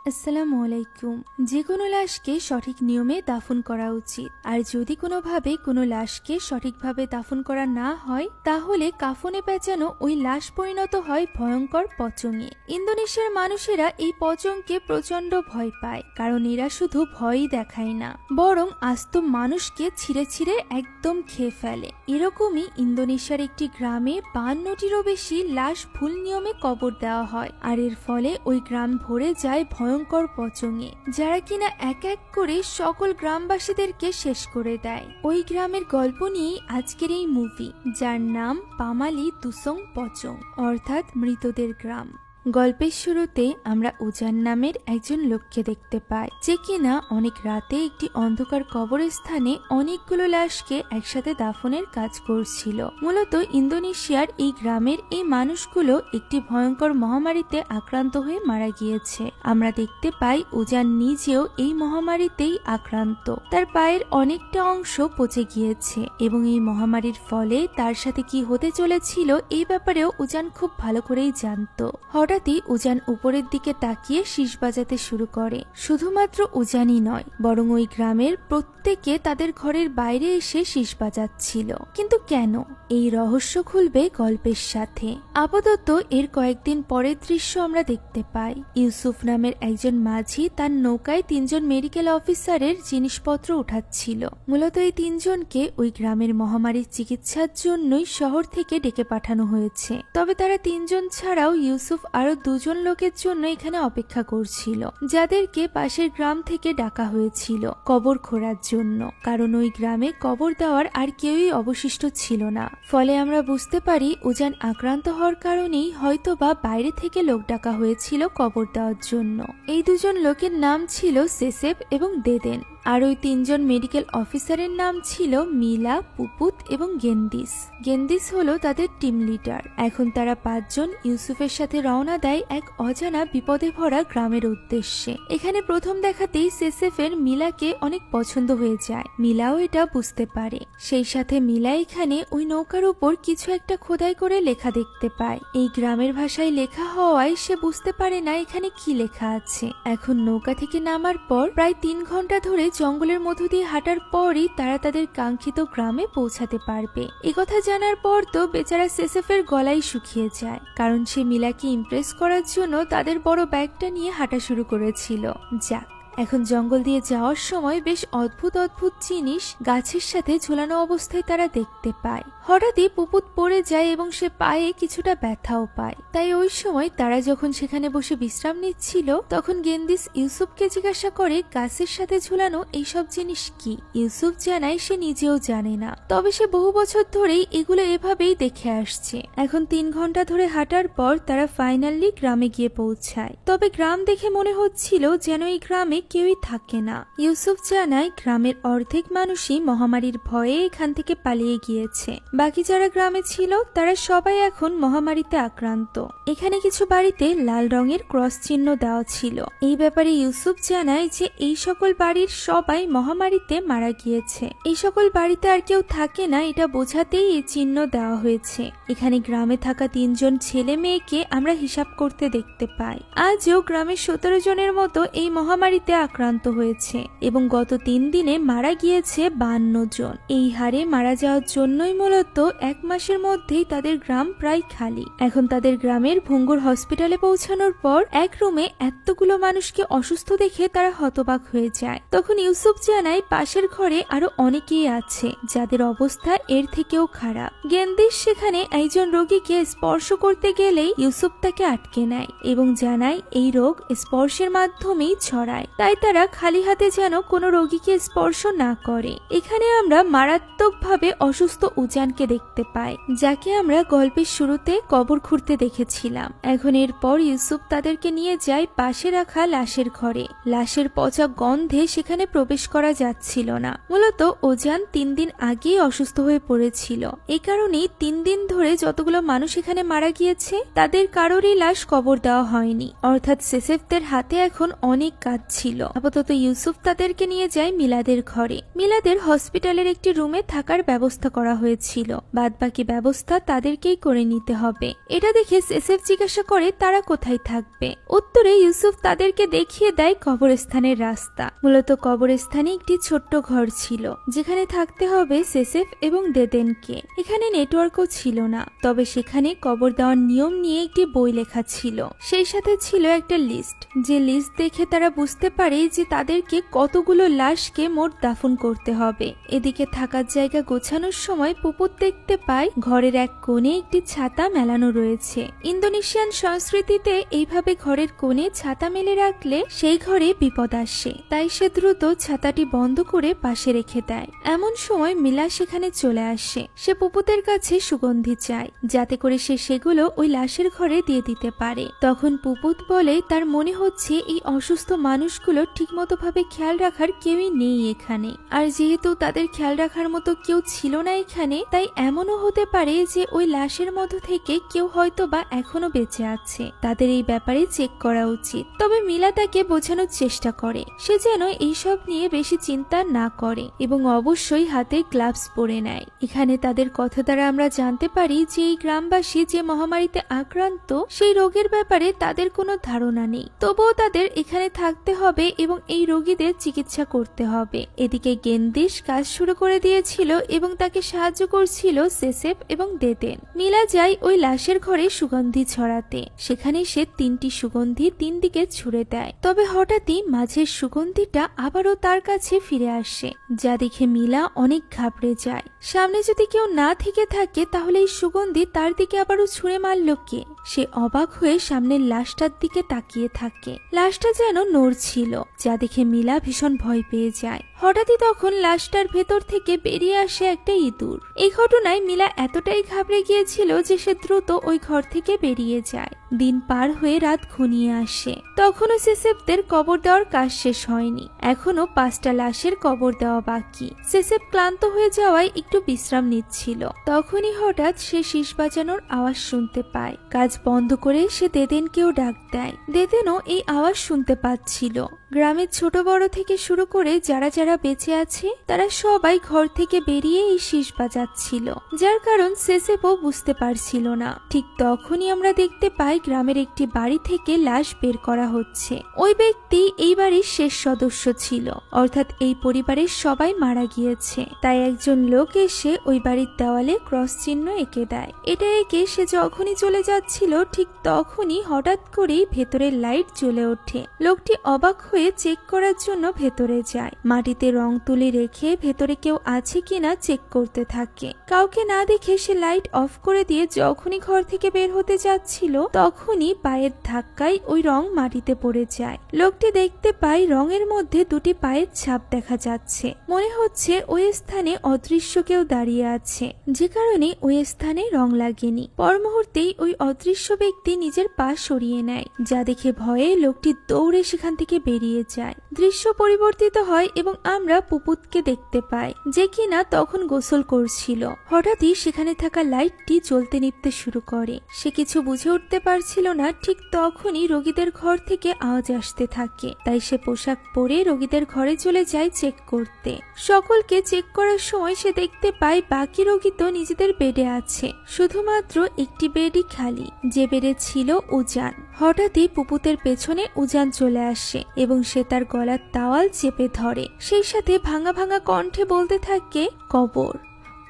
আসসালামু আলাইকুম। যে কোনো লাশকে সঠিক নিয়মে দাফন করা উচিত, আর যদি কোনোভাবে কোনো লাশকে সঠিকভাবে দাফন করা না হয় তাহলে কাফনে পেঁচানো ওই লাশ পরিণত হয় ভয়ঙ্কর পচঙে। ইন্দোনেশিয়ার মানুষেরা এই পচঙকে প্রচন্ড ভয় পায়, কারণ এরা শুধু ভয়ই দেখায় না, বরং আস্ত মানুষকে ছিঁড়ে ছিঁড়ে একদম খেয়ে ফেলে। এরকমই ইন্দোনেশিয়ার একটি গ্রামে 52টিরও বেশি লাশ ভুল নিয়মে কবর দেওয়া হয়, আর এর ফলে ওই গ্রাম ভরে যায় ভয়ঙ্কর পচঙে, যারা কিনা এক এক করে সকল গ্রামবাসীদেরকে শেষ করে দেয়। ওই গ্রামের গল্প নিয়েই আজকের এই মুভি, যার নাম পামালি দুসং পচং, অর্থাৎ মৃতদের গ্রাম। গল্পের শুরুতে আমরা উজান নামের একজন লোককে দেখতে পাই, যে কিনা অনেক রাতে একটি অন্ধকার কবরস্থানে অনেকগুলো লাশকে একসাথে দাফনের কাজ করছিল। মূলত ইন্দোনেশিয়ার এই গ্রামের এই মানুষগুলো একটি ভয়ঙ্কর মহামারীতে আক্রান্ত হয়ে মারা গিয়েছে। আমরা দেখতে পাই উজান নিজেও এই মহামারীতেই আক্রান্ত, তার পায়ের অনেকটা অংশ পচে গিয়েছে এবং এই মহামারীর ফলে তার সাথে কি হতে চলেছিল এই ব্যাপারেও উজান খুব ভালো করেই জানতো। হঠাৎই উজান উপরের দিকে তাকিয়ে শীষ বাজাতে শুরু করে। শুধুমাত্র উজানই নয়, বরং ওই গ্রামের প্রত্যেকে তাদের ঘরের বাইরে এসে শীষ বাজাচ্ছিল। কিন্তু কেন? এই রহস্য খুলবে গল্পের সাথে। আপাতত এর কয়েকদিন পরের দৃশ্য আমরা দেখতে পাই। ইউসুফ নামের একজন মাঝি তার নৌকায় 3জন মেডিকেল অফিসারের জিনিসপত্র উঠাচ্ছিল। মূলত এই 3জনকে ওই গ্রামের মহামারীর চিকিৎসার জন্যই শহর থেকে ডেকে পাঠানো হয়েছে। তবে তারা 3জন ছাড়াও ইউসুফ আরো 2জন লোকের জন্য এখানে অপেক্ষা করছিল, যাদেরকে পাশের গ্রাম থেকে ডাকা হয়েছিল কবর খোঁড়ার জন্য, কারণ ওই গ্রামে কবর দেওয়ার আর কেউই অবশিষ্ট ছিল না। ফলে আমরা বুঝতে পারি উজান আক্রান্ত হওয়ার কারণেই হয়তোবা বাইরে থেকে লোক ডাকা হয়েছিল কবর দেওয়ার জন্য। এই 2জন লোকের নাম ছিল সেসেফ এবং দেদেন, আর ওই 3জন মেডিকেল অফিসারের নাম ছিল মিলা, পুপুত এবং গেন্দিস। গেন্দিস হলো তাদের টিম লিডার। এখন তারা 5জন ইউসুফের সাথে রওনা দেয় এক অজানা বিপদে ভরা গ্রামের উদ্দেশ্যে। এখানে প্রথম দেখাতেই সেসেফের মিলাকে অনেক পছন্দ হয়ে যায়। মিলাও এটা বুঝতে পারে। সেই সাথে মিলা এখানে ওই নৌকার উপর কিছু একটা খোদাই করে লেখা দেখতে পায়। এই গ্রামের ভাষায় লেখা হওয়ায় সে বুঝতে পারে না এখানে কি লেখা আছে। এখন নৌকা থেকে নামার পর প্রায় 3 ঘন্টা ধরে জঙ্গলের মধ্য দিয়ে হাঁটার পরই তারা তাদের কাঙ্ক্ষিত গ্রামে পৌঁছাতে পারবে। একথা জানার পর তো বেচারা সেসেফের গলাই শুকিয়ে যায়, কারণ সে মিলাকে ইমপ্রেস করার জন্য তাদের বড় ব্যাগটা নিয়ে হাঁটা শুরু করেছিল। যাক, এখন জঙ্গল দিয়ে যাওয়ার সময় বেশ অদ্ভুত অদ্ভুত জিনিস গাছের সাথে ঝোলানো অবস্থায় তারা দেখতে পায়। হঠাৎই পুপুত পড়ে যায় এবং সে পায়ে কিছুটা ব্যথাও পায়। তাই ওই সময় তারা যখন সেখানে বসে বিশ্রাম নিচ্ছিল, তখন গেন্দিস ইউসুফকে জিজ্ঞাসা করে গাছের সাথে ঝুলানো এইসব জিনিস কি। ইউসুফ জানায় সে নিজেও জানে না, তবে সে বহু বছর ধরেই এগুলো এভাবেই দেখে আসছে। এখন 3 ঘন্টা ধরে হাঁটার পর তারা ফাইনালি গ্রামে গিয়ে পৌঁছায়। তবে গ্রাম দেখে মনে হচ্ছিল যেন এই গ্রামে কেউই থাকে না। ইউসুফ জানায় গ্রামের অর্ধেক মানুষই মহামারীর ভয়ে এখান থেকে পালিয়ে গিয়েছে। বাকি যারা গ্রামে ছিল তারা সবাই এখন মহামারীতে আক্রান্ত। এখানে কিছু বাড়িতে লাল রঙের ক্রস চিহ্ন দেওয়া ছিল। এই ব্যাপারে ইউসুফ জানায় যে এই সকল বাড়ির সবাই মহামারীতে মারা গিয়েছে। এই সকল বাড়িতে আর কেউ থাকে না এটা বোঝাতেই এই চিহ্ন দেওয়া হয়েছে। এখানে গ্রামে থাকা 3জন ছেলে মেয়েকে আমরা হিসাব করতে দেখতে পাই। আজও গ্রামের 17 জনের মতো এই মহামারীতে আক্রান্ত হয়েছে এবং গত 3 দিনে মারা গিয়েছে 52 জন। এই হারে মারা যাওয়ার জন্যই মূলত 1 মাসের মধ্যেই তাদের গ্রাম প্রায় খালি। এখন তাদের গ্রামের ভঙ্গুর হসপিটালে পৌঁছানোর পর এক রুমে এতগুলো মানুষকে অসুস্থ দেখে তারা হতবাক হয়ে যায়। তখন ইউসুফ জানায় পাশের ঘরে আরো অনেকেই আছে যাদের অবস্থা এর থেকেও খারাপ। গেন্দিস সেখানে একজন রোগীকে স্পর্শ করতে গেলেই ইউসুফ তাকে আটকে নেয় এবং জানায় এই রোগ স্পর্শের মাধ্যমেই ছড়ায়, তাই তারা খালি হাতে যেন কোনো রোগীকে স্পর্শ না করে। এখানে আমরা মারাত্মকভাবে অসুস্থ উজানকে দেখতে পাই, যাকে আমরা গল্পের শুরুতে কবর খুঁড়তে দেখেছিলাম। এখন এরপর ইউসুফ তাদেরকে নিয়ে যায় পাশে রাখা লাশের ঘরে। লাশের পচা গন্ধে সেখানে প্রবেশ করা যাচ্ছিল না। মূলত উজান 3 দিন আগেই অসুস্থ হয়ে পড়েছিল। এই কারণেই 3 দিন ধরে যতগুলো মানুষ এখানে মারা গিয়েছে তাদের কারোরই লাশ কবর দেওয়া হয়নি। অর্থাৎ সেসেফদের হাতে এখন অনেক কাজ ছিল। ছিল। আপাতত ইউসুফ তাদেরকে নিয়ে যায় মিলাদের ঘরে। মিলাদের হসপিটালের একটি রুমে থাকার ব্যবস্থা করা হয়েছিল, বাদবাকি ব্যবস্থা তাদেরকেই করে নিতে হবে। এটা দেখে সেসেফ জিজ্ঞাসা করে তারা কোথায় থাকবে। উত্তরে ইউসুফ তাদেরকে দেখিয়ে দেয় কবরস্থানের রাস্তা। মূলত কবরস্থানে একটি ছোট্ট ঘর ছিল যেখানে থাকতে হবে সেসেফ এবং দেদেনকে। এখানে নেটওয়ার্কও ছিল না, তবে সেখানে কবর দেওয়ার নিয়ম নিয়ে একটি বই লেখা ছিল। সেই সাথে ছিল একটা লিস্ট, যে লিস্ট দেখে তারা বুঝতে পারে যে তাদেরকে কতগুলো লাশকে মোট দাফন করতে হবে। এদিকে থাকার জায়গা গোছানোর সময় পুপুত দেখতে পায় ঘরের এক কোণে একটি ছাতা মেলানো রয়েছে। ইন্দোনেশিয়ান সংস্কৃতিতে এইভাবে ঘরের কোণে ছাতা মেলে রাখলে সেই ঘরে বিপদ আসে, তাই সে দ্রুত ছাতাটি বন্ধ করে পাশে রেখে দেয়। এমন সময় মিলা সেখানে চলে আসে। সে পুপুতের কাছে সুগন্ধি চায় যাতে করে সে সেগুলো ওই লাশের ঘরে দিয়ে দিতে পারে। তখন পুপুত বলে তার মনে হচ্ছে এই অসুস্থ মানুষগুলো ঠিকমতো ভাবে খেয়াল রাখার কেউই নেই এখানে, আর যেহেতু তাদের খেয়াল রাখার মতো কেউ ছিল না এখানে, তাই এমনও হতে পারে যে ওই লাশের মধ্য থেকে কেউ হয়তো বা এখনো বেঁচে আছে। তাদের এই ব্যাপারে চেক করা উচিত। তবে মিলা তাকে বোঝানোর চেষ্টা করে সে যেন এইসব নিয়ে বেশি চিন্তা না করে এবং অবশ্যই হাতে গ্লাভস পরে নেয়। এখানে তাদের কথা দ্বারা আমরা জানতে পারি যে এই গ্রামবাসী যে মহামারীতে আক্রান্ত সেই রোগের ব্যাপারে তাদের কোনো ধারণা নেই, তবুও তাদের এখানে থাকতে হবে এবং এই রোগীদের চিকিৎসা করতে হবে। এদিকে গেন্দিশ কাজ শুরু করে দিয়েছিল এবং তাকে সাহায্য করছিল সেসেফ এবং দেদেন। মিলা যায় ওই লাশের ঘরে সুগন্ধি ছড়াতে। সেখানে সে 3টি সুগন্ধি 3 দিকে ছুড়ে দেয়, তবে হঠাৎই মাঝের সুগন্ধিটা আবারও তার কাছে ফিরে আসে, যা দেখে মিলা অনেক ঘাবড়ে যায়। সামনে যদি কেউ না থেকে থাকে তাহলে এই সুগন্ধি তার দিকে আবারও ছুঁড়ে মারল কে? সে অবাক হয়ে সামনের লাশটার দিকে তাকিয়ে থাকে। লাশটা যেন নড়ছিল, যা দেখে মিলা ভীষণ ভয় পেয়ে যায়। হঠাৎই তখন লাশটার ভেতর থেকে বেরিয়ে আসে একটা ইঁদুর। এই ঘটনায় মিলা এতটাই ঘাবড়ে গিয়েছিল যে সে দ্রুত ওই ঘর থেকে বেরিয়ে যায়। দিন পার হয়ে রাত ঘনিয়ে আসে। তখনও সেসেফদের কবর দেওয়ার কাজ শেষ হয়নি, এখনো 5টা লাশের কবর দেওয়া বাকি। সেসেফ ক্লান্ত হয়ে যাওয়ায় একটু বিশ্রাম নিচ্ছিল। তখনই হঠাৎ সে শীষ বাজানোর আওয়াজ শুনতে পায়। কাজ বন্ধ করে সে দেদেনকেও ডাক দেয়। দেদেনও এই আওয়াজ শুনতে পাচ্ছিল। গ্রামের ছোট বড় থেকে শুরু করে যারা যারা বেঁচে আছে তারা সবাই ঘর থেকে বেরিয়ে এই শীষ বাজাচ্ছিল, যার কারণ সেসেফও বুঝতে পারছিল না। ঠিক তখনই আমরা দেখতে পাই গ্রামের একটি বাড়ি থেকে লাশ বের করা হচ্ছে। ওই ব্যক্তি এই বাড়ির শেষ সদস্য ছিল, অর্থাৎ এই পরিবারের সবাই মারা গিয়েছে। তাই একজন লোক এসে ওই বাড়ির দেওয়ালে ক্রস চিহ্ন এঁকে দেয়। এটা এঁকে সে যখনই চলে যাচ্ছিল ঠিক তখনই হঠাৎ করেই ভেতরের লাইট জ্বলে ওঠে। লোকটি অবাক হয়ে চেক করার জন্য ভেতরে যায়। মাটিতে রং তুলি রেখে ভেতরে কেউ আছে কিনা চেক করতে থাকে। কাউকে না দেখে সে লাইট অফ করে দিয়ে যখনই ঘর থেকে বের হতে যাচ্ছিল তখনই পায়ের ধাক্কায় ওই রং মাটিতে পড়ে যায়। লোকটি দেখতে পায় রঙের মধ্যে 2টি পায়ের ছাপ দেখা যাচ্ছে। মনে হচ্ছে ওই স্থানে অদৃশ্য কেউ দাঁড়িয়ে আছে, যে কারণে ওই স্থানে রং লাগেনি। পর মুহূর্তেই ওই অদৃশ্য ব্যক্তি নিজের পা সরিয়ে নেয়, যা দেখে ভয়ে লোকটি দৌড়ে সেখান থেকে বেরিয়ে যায়। দৃশ্য পরিবর্তিত হয় এবং আমরা পুপুতকে দেখতে পাই, যে কিনা তখন গোসল করছিল। হঠাৎই সেখানে থাকা লাইটটি জ্বলতে নিভতে শুরু করে। সে কিছু বুঝে উঠতে পারছিল না। ঠিক তখনই রোগীদের ঘর থেকে আওয়াজ আসতে থাকে, তাই সে পোশাক পরে রোগীদের ঘরে চলে যায় চেক করতে। সকলকে চেক করার সময় সে দেখতে পায় বাকি রোগী তো নিজেদের বেডে আছে, শুধুমাত্র একটি বেডই খালি, যে বেডে ছিল উজান। হঠাৎই পুপুতের পেছনে উজান চলে আসে এবং সে তার গলার তাওয়াল চেপে ধরে। সেই সাথে ভাঙা ভাঙা কণ্ঠে বলতে থাকে, কবর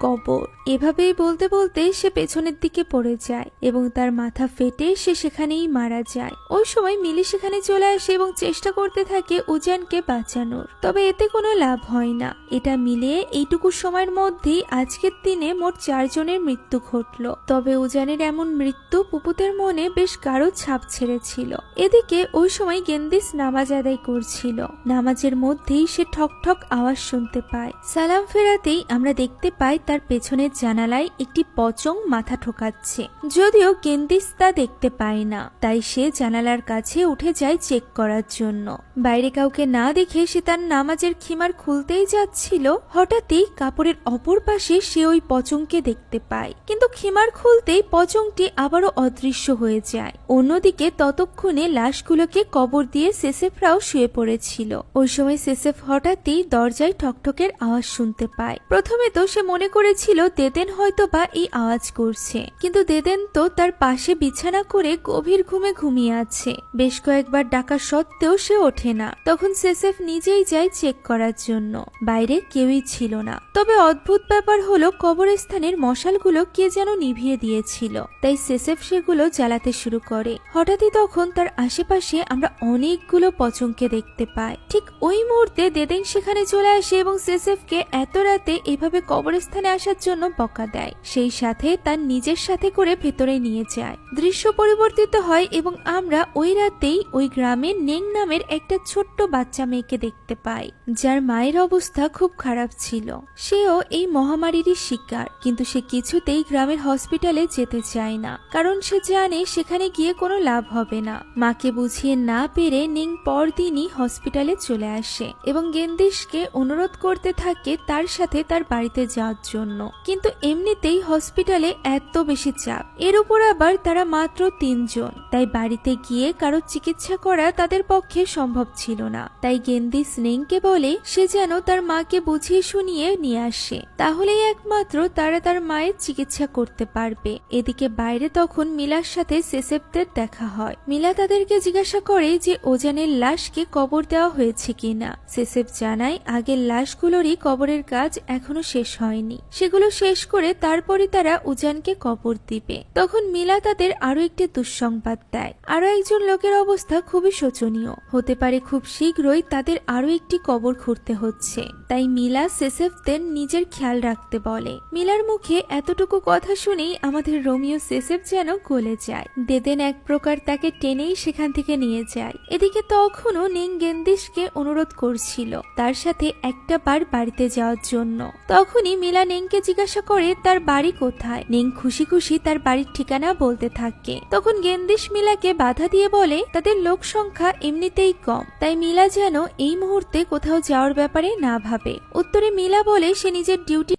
কবর। এভাবেই বলতে বলতে সে পেছনের দিকে পড়ে যায় এবং তার মাথা ফেটে সে সেখানেই মারা যায়। ওই সময় মিলি সেখানে চলে আসে এবং চেষ্টা করতে থাকে উজানকে বাঁচানোর, তবে এতে কোনো লাভ হয় না। এটা মিলিয়ে এইটুকু সময়ের মধ্যেই আজকের দিনে মোট 4 জনের মৃত্যু ঘটল। তবে উজানের এমন মৃত্যু পুপুতের মনে বেশ গাঢ় ছাপ ছেড়েছিল। এদিকে ওই সময় গেন্দিস নামাজ আদায় করছিল। নামাজের মধ্যেই সে ঠক ঠক আওয়াজ শুনতে পায়। সালাম ফেরাতেই আমরা দেখতে পাই তার পেছনের জানালায় একটি পচং মাথা ঠোকাচ্ছে। যদিও গেন্দিস তা দেখতে পায় না, তাই সে জানালার কাছে উঠে যায় চেক করার জন্য। বাইরে কাউকে না দেখে সে তার নামাজের খিমার খুলতেই যাচ্ছিল, হঠাৎই কাপড়ের অপর পাশে সে ওই পচংকে দেখতে পায়। কিন্তু খিমার খুলতেই পচংটি আবারও অদৃশ্য হয়ে যায়। অন্যদিকে ততক্ষণে লাশগুলোকে কবর দিয়ে সেসেফরাও শুয়ে পড়েছিল। ওই সময় সেসেফ হঠাৎই দরজায় ঠকঠকের আওয়াজ শুনতে পায়। প্রথমে তো সে মনে করেছিল দেদেন হয়তো বা এই আওয়াজ করছে, কিন্তু দেদেন তো তার পাশে বিছানা করে গভীর ঘুমে ঘুমিয়ে আছে। বেশ কয়েকবার ডাকা সত্ত্বেও সে ওঠে না। তখন সেসেফ নিজেই যায় চেক করার জন্য। বাইরে কেউই ছিল না। তবে অদ্ভুত ব্যাপার হলো কবরস্থানের মশালগুলো কে যেন নিভিয়ে দিয়েছিল, তাই সেসেফ সেগুলো জ্বালাতে শুরু করে। হঠাৎই তখন তার আশেপাশে আমরা অনেকগুলো পচংকে দেখতে পাই। ঠিক ওই মুহূর্তে দেদেন সেখানে চলে আসে এবং সেসেফকে এত রাতে এভাবে কবরস্থানে আসার জন্য বকা দেয়। সেই সাথে তার নিজের সাথে করে ভেতরে নিয়ে যায়। দৃশ্য পরিবর্তিত হয় এবং আমরা ওই রাতেই ওই গ্রামে নেং নামের একটা ছোট্ট বাচ্চা মেয়েকে দেখতে পাই, যার মায়ের অবস্থা খুব খারাপ ছিল। সেও এই মহামারীরই শিকার, কিন্তু সে কিছুতেই গ্রামের হসপিটালে যেতে চায় না, কারণ সে জানে সেখানে গিয়ে কোনো লাভ হবে না। মাকে বুঝিয়ে না পেরে নিং পরদিনই হসপিটালে চলে আসে এবং গেন্দিশকে অনুরোধ করতে থাকে তার সাথে তার বাড়িতে যাওয়ার জন্য। কিন্তু এমনিতেই হসপিটালে এত বেশি চাপ, এর উপর আবার তারা মাত্র 3 জন, তাই বাড়িতে গিয়ে কারো চিকিৎসা করা তাদের পক্ষে সম্ভব ছিল না। তাই গেন্দিশ নিংকে বলে সে যেন তার মাকে বুঝিয়ে শুনিয়ে নিয়ে আসে, তাহলেই একমাত্র তারা তার মায়ের চিকিৎসা করতে পারবে। এদিকে বাইরে তখন মিলার সাথে সেসেফদের দেখা হয়। মিলা তাদেরকে জিজ্ঞাসা করে যে ওজানের লাশকে কবর দেওয়া হয়েছে কিনা। সেসেফ জানায় আগের লাশগুলোরই কবরের কাজ এখনো শেষ হয়নি, সেগুলো শেষ করে তারপরে তারা উজানকে কবর দিবে। তখন মিলা তাদের আরো একটি দুঃসংবাদ দেয়, আরো একজন লোকের অবস্থা খুবই শোচনীয়, হতে পারে খুব শীঘ্রই তাদের আরো একটি কবর খুঁড়তে হচ্ছে। তাই মিলা সেসেফদের নিজের খেয়াল রাখতে বলে। মিলার মুখে এতটুকু কথা শুনেই আমাদের রোমিও সেসেফ যেন গলে যায়। দেদেন এক প্রকার তাকে টেনেই সেখান থেকে নিয়ে যায়। এদিকে তখনও নিং গেন্দিশকে অনুরোধ করছিল তার সাথে একটা বার বাড়িতে যাওয়ার জন্য। তখনই মিলা নিংকে জিজ্ঞাসা করে তার বাড়ি কোথায়। নিং খুশি খুশি তার বাড়ির ঠিকানা বলতে থাকে। তখন গেন্দিশ মিলাকে বাধা দিয়ে বলে তাদের লোক সংখ্যা এমনিতেই কম, তাই মিলা যেন এই মুহূর্তে কোথাও যাওয়ার ব্যাপারে না ভাবে। উত্তরে মিলা বলে সে নিজের ডিউটি